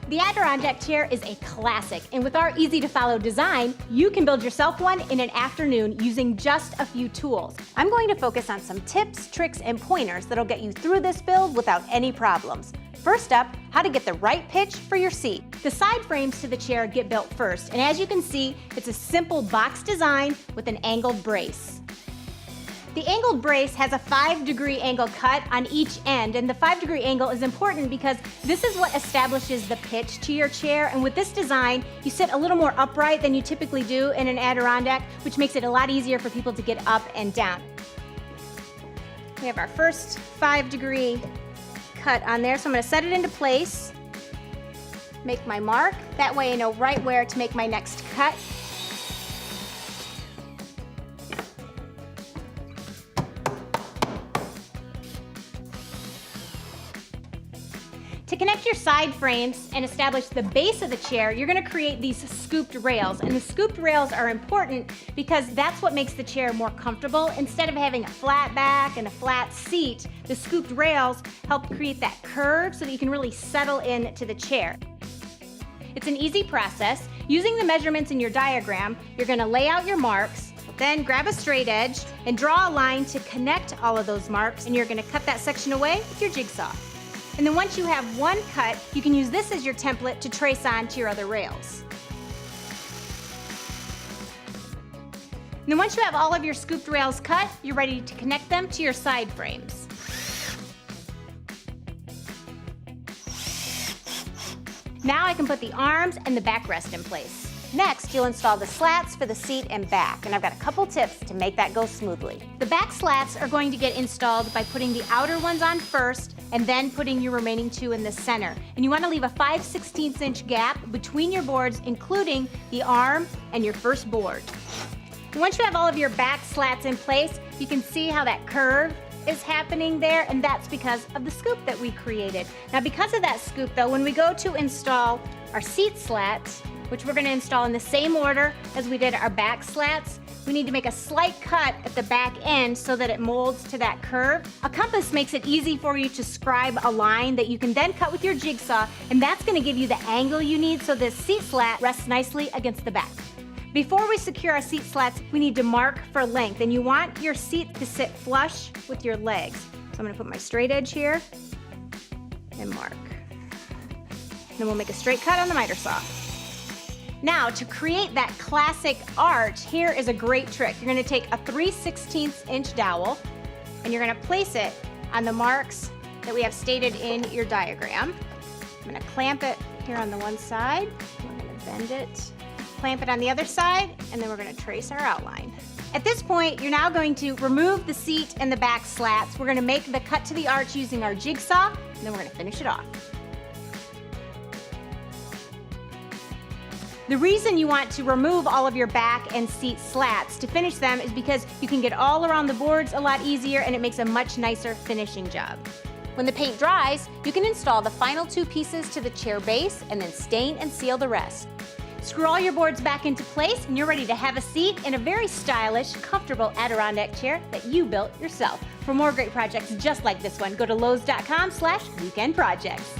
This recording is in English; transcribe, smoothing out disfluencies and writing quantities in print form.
The Adirondack chair is a classic, and with our easy-to-follow design, you can build yourself one in an afternoon using just a few tools. I'm going to focus on some tips, tricks, and pointers that'll get you through this build without any problems. First up, how to get the right pitch for your seat. The side frames to the chair get built first, and as you can see, it's a simple box design with an angled brace. The angled brace has a 5-degree angle cut on each end, and the 5-degree angle is important because this is what establishes the pitch to your chair, and with this design, you sit a little more upright than you typically do in an Adirondack, which makes it a lot easier for people to get up and down. We have our first 5-degree cut on there, so I'm going to set it into place, make my mark, that way I know right where to make my next cut. To connect your side frames and establish the base of the chair, you're going to create these scooped rails. And the scooped rails are important because that's what makes the chair more comfortable. Instead of having a flat back and a flat seat, the scooped rails help create that curve so that you can really settle into the chair. It's an easy process. Using the measurements in your diagram, you're going to lay out your marks, then grab a straight edge and draw a line to connect all of those marks, and you're going to cut that section away with your jigsaw. And then once you have one cut, you can use this as your template to trace on to your other rails. And then once you have all of your scooped rails cut, you're ready to connect them to your side frames. Now I can put the arms and the backrest in place. Next, you'll install the slats for the seat and back, and I've got a couple tips to make that go smoothly. The back slats are going to get installed by putting the outer ones on first and then putting your remaining two in the center. And you want to leave a 5/16 inch gap between your boards, including the arm and your first board. And once you have all of your back slats in place, you can see how that curve is happening there, and that's because of the scoop that we created. Now, because of that scoop though, when we go to install our seat slats, which we're going to install in the same order as we did our back slats, we need to make a slight cut at the back end so that it molds to that curve. A compass makes it easy for you to scribe a line that you can then cut with your jigsaw, and that's going to give you the angle you need so this seat slat rests nicely against the back. Before we secure our seat slats, we need to mark for length, and you want your seat to sit flush with your legs. So I'm going to put my straight edge here and mark. Then we'll make a straight cut on the miter saw. Now, to create that classic arch, here is a great trick. You're going to take a 3/16 inch dowel, and you're going to place it on the marks that we have stated in your diagram. I'm going to clamp it here on the one side. We're going to bend it, clamp it on the other side, and then we're going to trace our outline. At this point, you're now going to remove the seat and the back slats. We're going to make the cut to the arch using our jigsaw, and then we're going to finish it off. The reason you want to remove all of your back and seat slats to finish them is because you can get all around the boards a lot easier, and it makes a much nicer finishing job. When the paint dries, you can install the final two pieces to the chair base and then stain and seal the rest. Screw all your boards back into place, and you're ready to have a seat in a very stylish, comfortable Adirondack chair that you built yourself. For more great projects just like this one, go to Lowe's.com/weekendprojects.